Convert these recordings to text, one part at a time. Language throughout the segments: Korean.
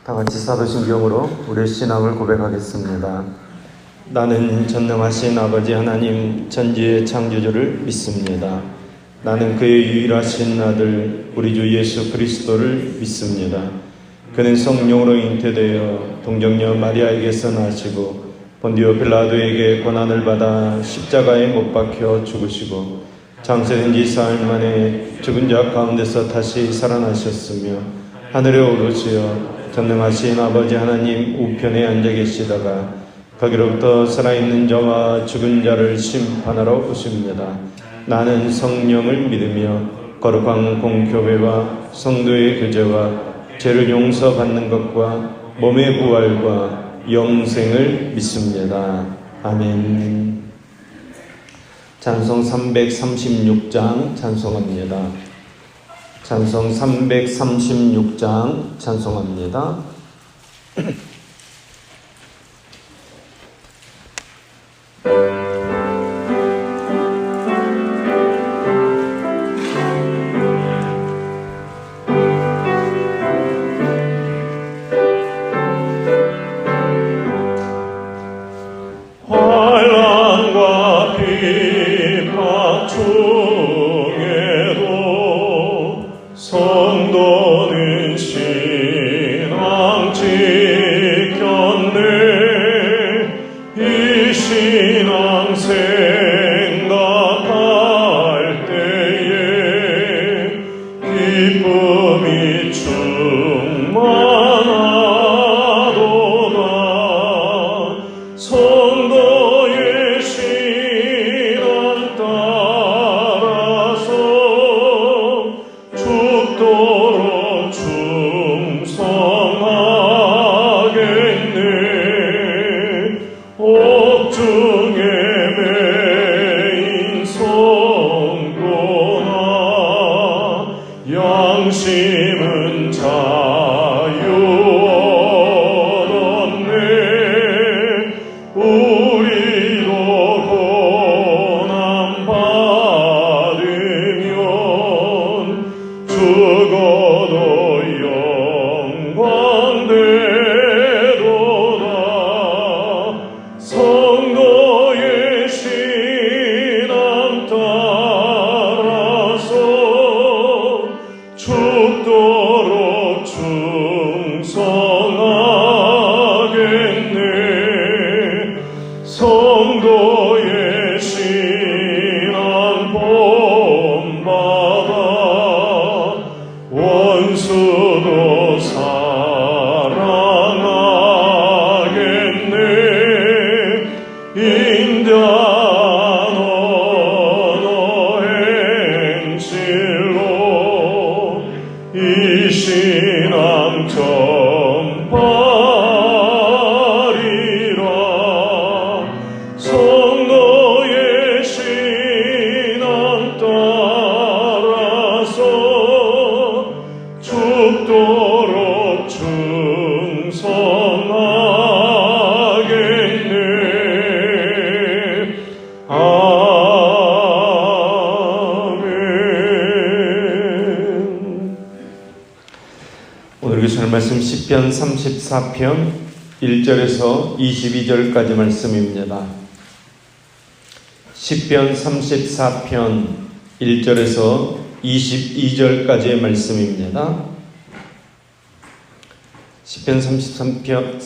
다 같이 사도신경으로 우리의 신앙을 고백하겠습니다. 나는 전능하신 아버지 하나님 천지의 창조주를 믿습니다. 나는 그의 유일하신 아들 우리 주 예수 그리스도를 믿습니다. 그는 성령으로 잉태되어 동정녀 마리아에게서 나시고 본디오 빌라도에게 고난을 받아 십자가에 못 박혀 죽으시고 장세된 지 사흘 만에 죽은 자 가운데서 다시 살아나셨으며 하늘에 오르시어 전능하신 아버지 하나님 우편에 앉아 계시다가 거기로부터 살아있는 자와 죽은 자를 심판하러 오십니다. 나는 성령을 믿으며 거룩한 공교회와 성도의 교제와 죄를 용서받는 것과 몸의 부활과 영생을 믿습니다. 아멘. 찬송 336장 찬송합니다. 찬송 336장 찬송합니다. 말씀 시편 34편 1절에서 22절까지 말씀입니다. 시편 34편 1절에서 22절까지의 말씀입니다. 시편 34편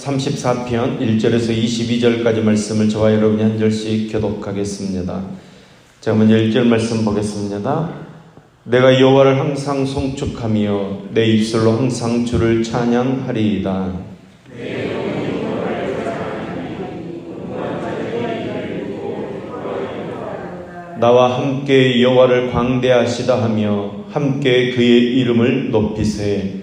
1절에서 22절까지 말씀을 저와 여러분이 한 절씩 교독하겠습니다. 자, 먼저 1절 말씀 보겠습니다. 내가 여호와를 항상 송축하며 내 입술로 항상 주를 찬양하리이다. 나와 함께 여호와를 광대하시다 하며 함께 그의 이름을 높이세.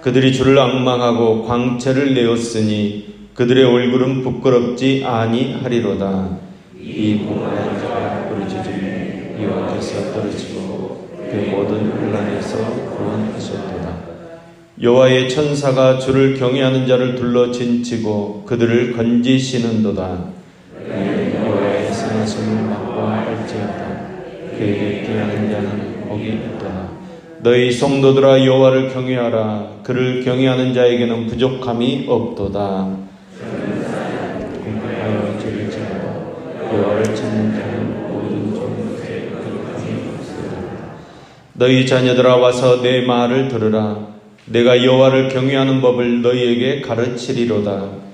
그들이 주를 앙망하고 광채를 내었으니 그들의 얼굴은 부끄럽지 아니하리로다. 이 공허한 자가 부르짖으니 여호와께서 떨어지고 그 모든 혼란에서 구원하셨도다. 여호와의 천사가 주를 경외하는 자를 둘러 진치고 그들을 건지시는도다. 여호와의 선하심을 맛보아 알지어다. 경외하는 자는 복이 있도다. 너희 성도들아 여호와를 경외하라. 그를 경외하는 자에게는 부족함이 없도다. 공평하여 주를 지어도 여호와를 찾는 자는 모든 좋은 것에 부족함이 없으리라. 너희 자녀들아 와서 내 말을 들으라. 내가 여호와를 경외하는 법을 너희에게 가르치리로다.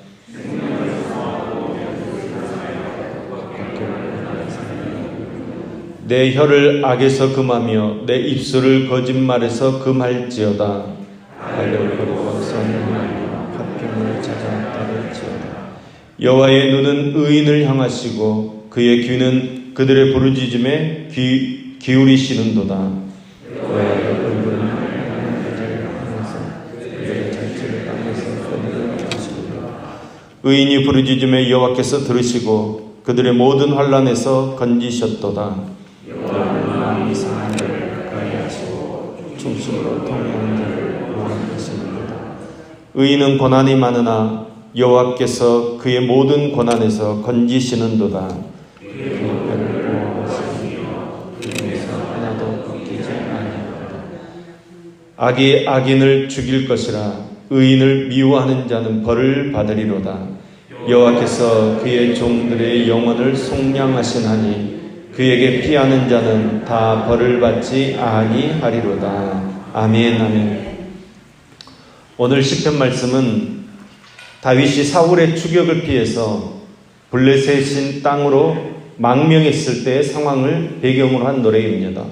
내 혀를 악에서 금하며 내 입술을 거짓말에서 금할지어다. 알력을 버리고 선행하며 화평을 찾아 따를지어다. 여호와의 눈은 의인을 향하시고 그의 귀는 그들의 부르짖음에 기울이시는도다. 여호와의 얼굴은 하나님을 향해서 그들의 자취를 땅에서 끊으려 하시리라. 의인이 부르짖음에 여호와께서 들으시고 그들의 모든 환난에서 건지셨도다. 여호와는 이상한 자를 가까이 하시고 중심으로 통하는 자를 보호하시는도다. 의인은 고난이 많으나 여호와께서 그의 모든 고난에서 건지시는도다. 그의 뼈를 보호하시며 그에서 하나도 꺾이지 아니하리로다. 악이 악인을 죽일 것이라. 의인을 미워하는 자는 벌을 받으리로다. 여호와께서 그의 종들의 영혼을 속량하시나니 그에게 피하는 자는 다 벌을 받지 아니하리로다. 아멘. 아멘. 오늘 시편 말씀은 다윗이 사울의 추격을 피해서 블레셋인 땅으로 망명했을 때의 상황을 배경으로 한 노래입니다.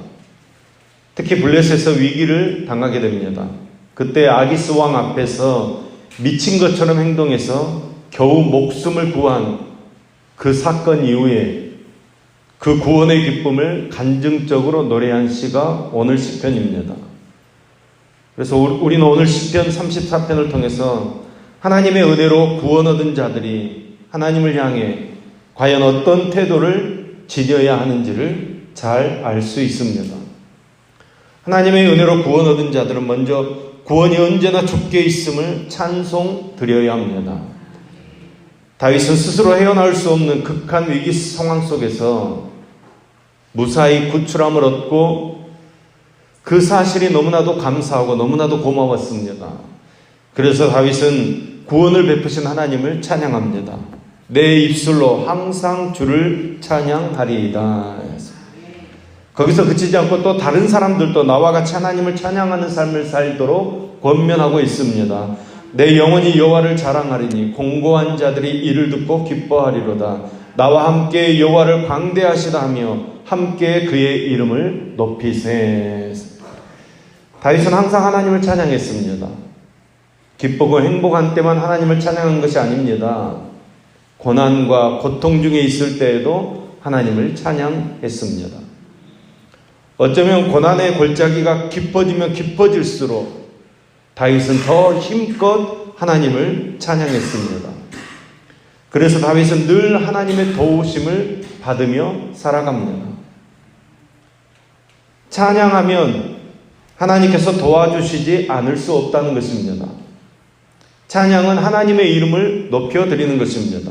특히 블레셋에서 위기를 당하게 됩니다. 그때 아기스 왕 앞에서 미친 것처럼 행동해서 겨우 목숨을 구한 그 사건 이후에 그 구원의 기쁨을 간증적으로 노래한 시가 오늘 시편입니다. 그래서 우리는 오늘 시편 34편을 통해서 하나님의 은혜로 구원 얻은 자들이 하나님을 향해 과연 어떤 태도를 지녀야 하는지를 잘 알 수 있습니다. 하나님의 은혜로 구원 얻은 자들은 먼저 구원이 언제나 주께 있음을 찬송드려야 합니다. 다윗은 스스로 헤어나올 수 없는 극한 위기 상황 속에서 무사히 구출함을 얻고 그 사실이 너무나도 감사하고 너무나도 고마웠습니다. 그래서 다윗은 구원을 베푸신 하나님을 찬양합니다. 내 입술로 항상 주를 찬양하리이다. 거기서 그치지 않고 또 다른 사람들도 나와 같이 하나님을 찬양하는 삶을 살도록 권면하고 있습니다. 내 영혼이 여호와를 자랑하리니 공고한 자들이 이를 듣고 기뻐하리로다. 나와 함께 여호와를 광대하시다 하며 함께 그의 이름을 높이세. 다윗은 항상 하나님을 찬양했습니다. 기쁘고 행복한 때만 하나님을 찬양한 것이 아닙니다. 고난과 고통 중에 있을 때에도 하나님을 찬양했습니다. 어쩌면 고난의 골짜기가 깊어지면 깊어질수록 다윗은 더 힘껏 하나님을 찬양했습니다. 그래서 다윗은 늘 하나님의 도우심을 받으며 살아갑니다. 찬양하면 하나님께서 도와주시지 않을 수 없다는 것입니다. 찬양은 하나님의 이름을 높여드리는 것입니다.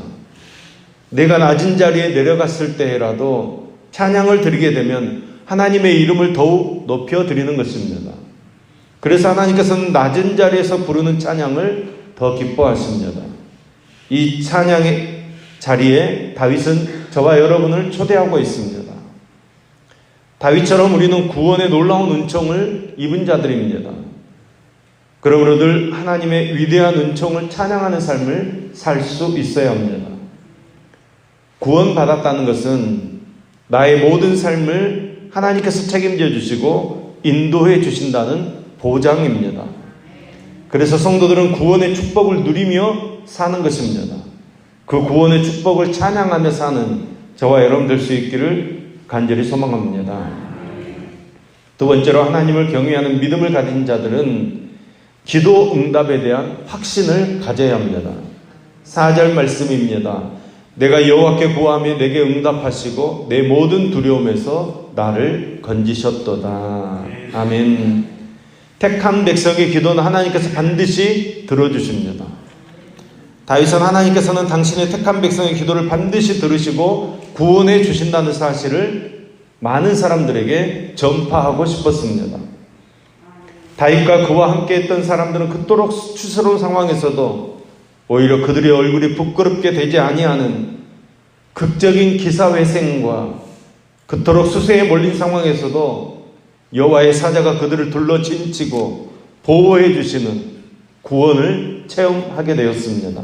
내가 낮은 자리에 내려갔을 때라도 찬양을 드리게 되면 하나님의 이름을 더욱 높여드리는 것입니다. 그래서 하나님께서는 낮은 자리에서 부르는 찬양을 더 기뻐하십니다. 이 찬양의 자리에 다윗은 저와 여러분을 초대하고 있습니다. 다윗처럼 우리는 구원의 놀라운 은총을 입은 자들입니다. 그러므로 늘 하나님의 위대한 은총을 찬양하는 삶을 살 수 있어야 합니다. 구원받았다는 것은 나의 모든 삶을 하나님께서 책임져 주시고 인도해 주신다는 보장입니다. 그래서 성도들은 구원의 축복을 누리며 사는 것입니다. 그 구원의 축복을 찬양하며 사는 저와 여러분 될 수 있기를 간절히 소망합니다. 두 번째로 하나님을 경외하는 믿음을 가진 자들은 기도 응답에 대한 확신을 가져야 합니다. 4절 말씀입니다. 내가 여호와께 구하며 내게 응답하시고 내 모든 두려움에서 나를 건지셨도다. 아멘. 택한 백성의 기도는 하나님께서 반드시 들어주십니다. 다윗은 하나님께서는 당신의 택한 백성의 기도를 반드시 들으시고 구원해 주신다는 사실을 많은 사람들에게 전파하고 싶었습니다. 다윗과 그와 함께 했던 사람들은 그토록 수치스러운 상황에서도 오히려 그들의 얼굴이 부끄럽게 되지 아니하는 극적인 기사회생과 그토록 수세에 몰린 상황에서도 여호와의 사자가 그들을 둘러 진치고 보호해 주시는 구원을 체험하게 되었습니다.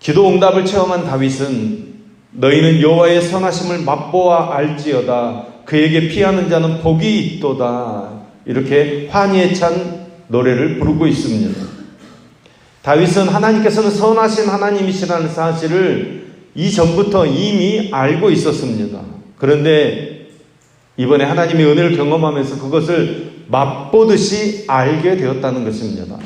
기도 응답을 체험한 다윗은 너희는 여호와의 선하심을 맛보아 알지어다. 그에게 피하는 자는 복이 있도다. 이렇게 환희에 찬 노래를 부르고 있습니다. 다윗은 하나님께서는 선하신 하나님이시라는 사실을 이전부터 이미 알고 있었습니다. 그런데 이번에 하나님의 은혜를 경험하면서 그것을 맛보듯이 알게 되었다는 것입니다.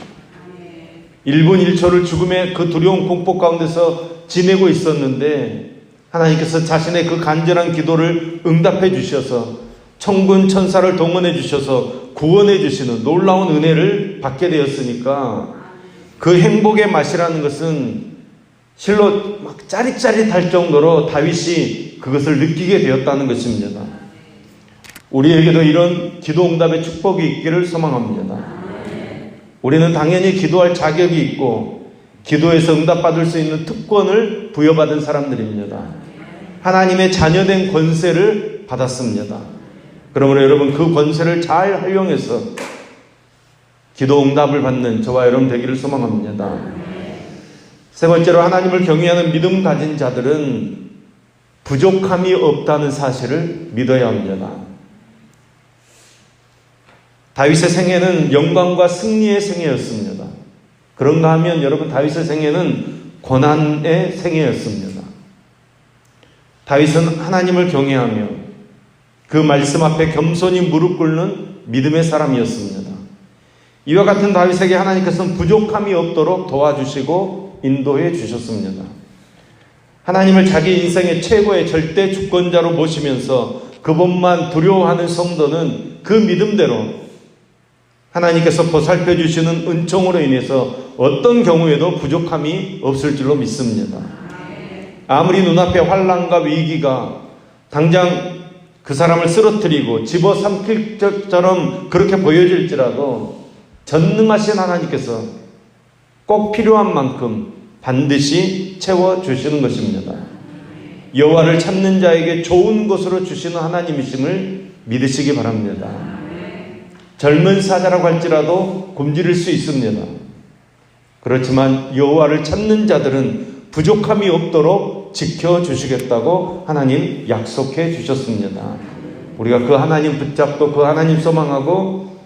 1분 1초를 죽음의 그 두려운 공포 가운데서 지내고 있었는데 하나님께서 자신의 그 간절한 기도를 응답해 주셔서 천군 천사를 동원해 주셔서 구원해 주시는 놀라운 은혜를 받게 되었으니까 그 행복의 맛이라는 것은 실로 막 짜릿짜릿할 정도로 다윗이 그것을 느끼게 되었다는 것입니다. 우리에게도 이런 기도 응답의 축복이 있기를 소망합니다. 우리는 당연히 기도할 자격이 있고 기도에서 응답받을 수 있는 특권을 부여받은 사람들입니다. 하나님의 자녀된 권세를 받았습니다. 그러므로 여러분 그 권세를 잘 활용해서 기도 응답을 받는 저와 여러분 되기를 소망합니다. 세 번째로 하나님을 경외하는 믿음 가진 자들은 부족함이 없다는 사실을 믿어야 합니다. 다윗의 생애는 영광과 승리의 생애였습니다. 그런가 하면 여러분 다윗의 생애는 고난의 생애였습니다. 다윗은 하나님을 경외하며 그 말씀 앞에 겸손히 무릎 꿇는 믿음의 사람이었습니다. 이와 같은 다윗에게 하나님께서는 부족함이 없도록 도와주시고 인도해 주셨습니다. 하나님을 자기 인생의 최고의 절대 주권자로 모시면서 그분만 두려워하는 성도는 그 믿음대로 하나님께서 보살펴 주시는 은총으로 인해서 어떤 경우에도 부족함이 없을 줄로 믿습니다. 아무리 눈앞에 환난과 위기가 당장 그 사람을 쓰러뜨리고 집어삼킬 것처럼 그렇게 보여질지라도 전능하신 하나님께서 꼭 필요한 만큼 반드시 채워주시는 것입니다. 여호와를 찾는 자에게 좋은 것으로 주시는 하나님이심을 믿으시기 바랍니다. 젊은 사자라고 할지라도 굶주릴 수 있습니다. 그렇지만 여호와를 찾는 자들은 부족함이 없도록 지켜주시겠다고 하나님 약속해 주셨습니다. 우리가 그 하나님 붙잡고 그 하나님 소망하고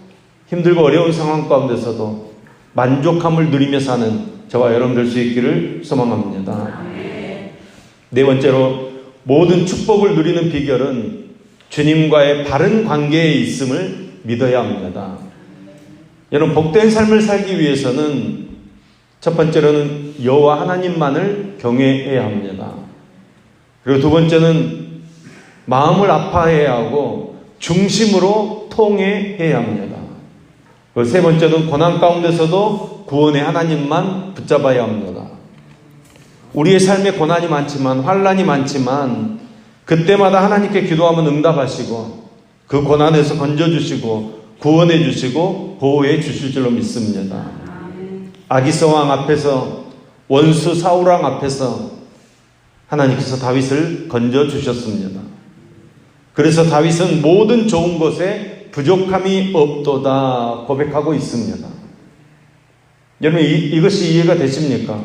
힘들고 어려운 상황 가운데서도 만족함을 누리며 사는 저와 여러분 될 수 있기를 소망합니다. 네 번째로 모든 축복을 누리는 비결은 주님과의 바른 관계에 있음을 믿어야 합니다. 여러분 복된 삶을 살기 위해서는 첫 번째로는 여호와 하나님만을 경외해야 합니다. 그리고 두 번째는 마음을 아파해야 하고 중심으로 통회해야 합니다. 그리고 세 번째는 고난 가운데서도 구원의 하나님만 붙잡아야 합니다. 우리의 삶에 고난이 많지만 환난이 많지만 그때마다 하나님께 기도하면 응답하시고 그 고난에서 건져주시고 구원해 주시고 보호해 주실 줄로 믿습니다. 아기스 왕 앞에서 원수 사울 왕 앞에서 하나님께서 다윗을 건져주셨습니다. 그래서 다윗은 모든 좋은 것에 부족함이 없도다 고백하고 있습니다. 여러분 이것이 이해가 되십니까?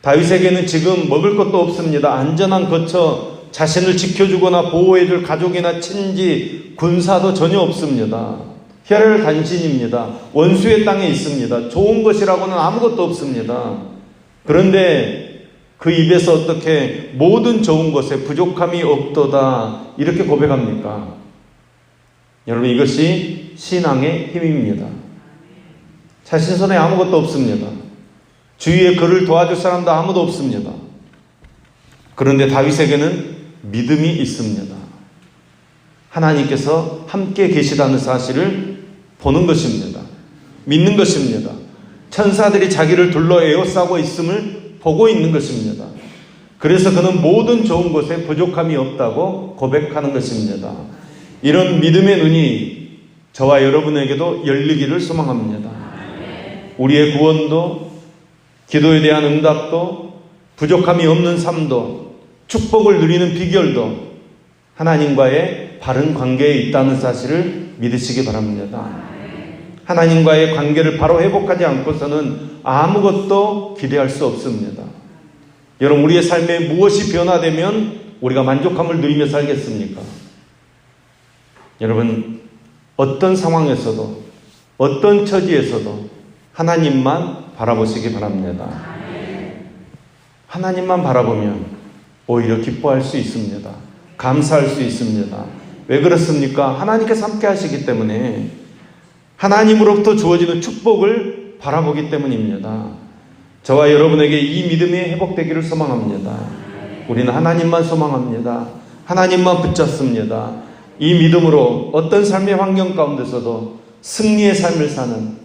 다윗에게는 지금 먹을 것도 없습니다. 안전한 거처 자신을 지켜주거나 보호해줄 가족이나 친지, 군사도 전혀 없습니다. 혈혈단신입니다. 원수의 땅에 있습니다. 좋은 것이라고는 아무것도 없습니다. 그런데 그 입에서 어떻게 모든 좋은 것에 부족함이 없도다 이렇게 고백합니까? 여러분 이것이 신앙의 힘입니다. 자신 손에 아무것도 없습니다. 주위에 그를 도와줄 사람도 아무도 없습니다. 그런데 다윗에게는 믿음이 있습니다. 하나님께서 함께 계시다는 사실을 보는 것입니다. 믿는 것입니다. 천사들이 자기를 둘러 에워싸고 있음을 보고 있는 것입니다. 그래서 그는 모든 좋은 것에 부족함이 없다고 고백하는 것입니다. 이런 믿음의 눈이 저와 여러분에게도 열리기를 소망합니다. 우리의 구원도, 기도에 대한 응답도, 부족함이 없는 삶도, 축복을 누리는 비결도 하나님과의 바른 관계에 있다는 사실을 믿으시기 바랍니다. 하나님과의 관계를 바로 회복하지 않고서는 아무것도 기대할 수 없습니다. 여러분, 우리의 삶에 무엇이 변화되면 우리가 만족함을 누리며 살겠습니까? 여러분, 어떤 상황에서도, 어떤 처지에서도 하나님만 바라보시기 바랍니다. 하나님만 바라보면 오히려 기뻐할 수 있습니다. 감사할 수 있습니다. 왜 그렇습니까? 하나님께서 함께 하시기 때문에, 하나님으로부터 주어지는 축복을 바라보기 때문입니다. 저와 여러분에게 이 믿음이 회복되기를 소망합니다. 우리는 하나님만 소망합니다. 하나님만 붙잡습니다. 이 믿음으로 어떤 삶의 환경 가운데서도 승리의 삶을 사는,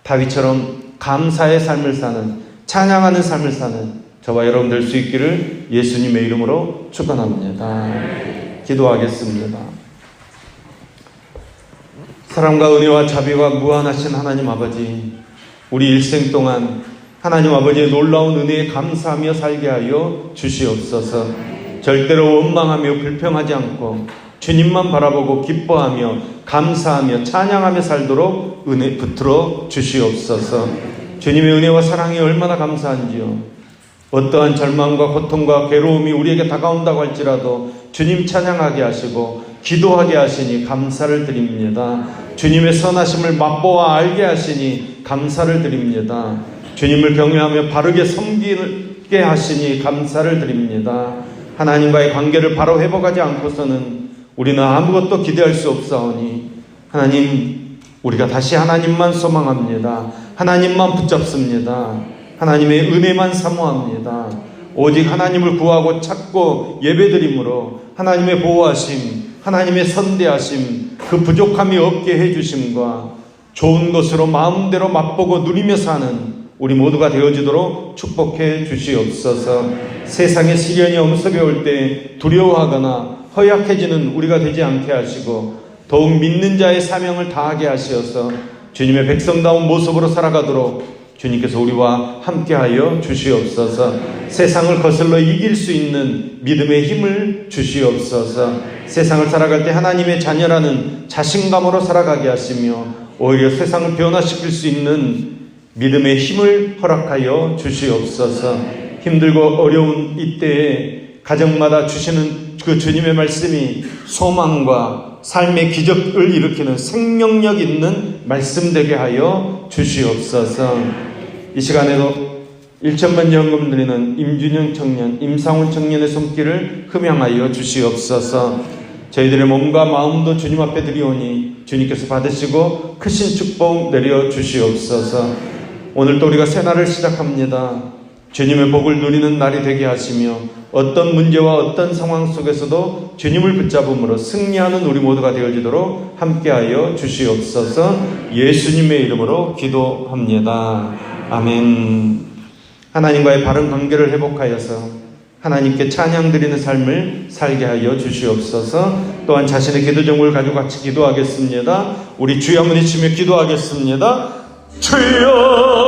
다윗처럼 감사의 삶을 사는, 찬양하는 삶을 사는 저와 여러분 될 수 있기를 예수님의 이름으로 축원합니다. 기도하겠습니다. 사랑과 은혜와 자비가 무한하신 하나님 아버지, 우리 일생 동안 하나님 아버지의 놀라운 은혜에 감사하며 살게 하여 주시옵소서. 절대로 원망하며 불평하지 않고 주님만 바라보고 기뻐하며 감사하며 찬양하며 살도록 은혜 붙들어 주시옵소서. 주님의 은혜와 사랑이 얼마나 감사한지요. 어떠한 절망과 고통과 괴로움이 우리에게 다가온다고 할지라도 주님 찬양하게 하시고 기도하게 하시니 감사를 드립니다. 주님의 선하심을 맛보아 알게 하시니 감사를 드립니다. 주님을 경외하며 바르게 섬기게 하시니 감사를 드립니다. 하나님과의 관계를 바로 회복하지 않고서는 우리는 아무것도 기대할 수 없사오니 하나님, 우리가 다시 하나님만 소망합니다. 하나님만 붙잡습니다. 하나님의 은혜만 사모합니다. 오직 하나님을 구하고 찾고 예배드림으로 하나님의 보호하심, 하나님의 선대하심, 그 부족함이 없게 해주심과 좋은 것으로 마음대로 맛보고 누리며 사는 우리 모두가 되어지도록 축복해 주시옵소서. 세상의 시련이 엄습해 올 때 두려워하거나 허약해지는 우리가 되지 않게 하시고 더욱 믿는 자의 사명을 다하게 하시어서 주님의 백성다운 모습으로 살아가도록 주님께서 우리와 함께하여 주시옵소서. 세상을 거슬러 이길 수 있는 믿음의 힘을 주시옵소서. 세상을 살아갈 때 하나님의 자녀라는 자신감으로 살아가게 하시며 오히려 세상을 변화시킬 수 있는 믿음의 힘을 허락하여 주시옵소서. 힘들고 어려운 이때에 가정마다 주시는 그 주님의 말씀이 소망과 삶의 기적을 일으키는 생명력 있는 말씀 되게 하여 주시옵소서. 이 시간에도 1천만 연금 드리는 임준영 청년, 임상훈 청년의 손길을 흠양하여 주시옵소서. 저희들의 몸과 마음도 주님 앞에 드리오니 주님께서 받으시고 크신 축복 내려 주시옵소서. 오늘 또 우리가 새날을 시작합니다. 주님의 복을 누리는 날이 되게 하시며 어떤 문제와 어떤 상황 속에서도 주님을 붙잡음으로 승리하는 우리 모두가 되어지도록 함께하여 주시옵소서. 예수님의 이름으로 기도합니다. 아멘. 하나님과의 바른 관계를 회복하여서 하나님께 찬양 드리는 삶을 살게 하여 주시옵소서. 또한 자신의 기도 제목을 가지고 같이 기도하겠습니다. 우리 주여 한번 외치며 기도하겠습니다. 주여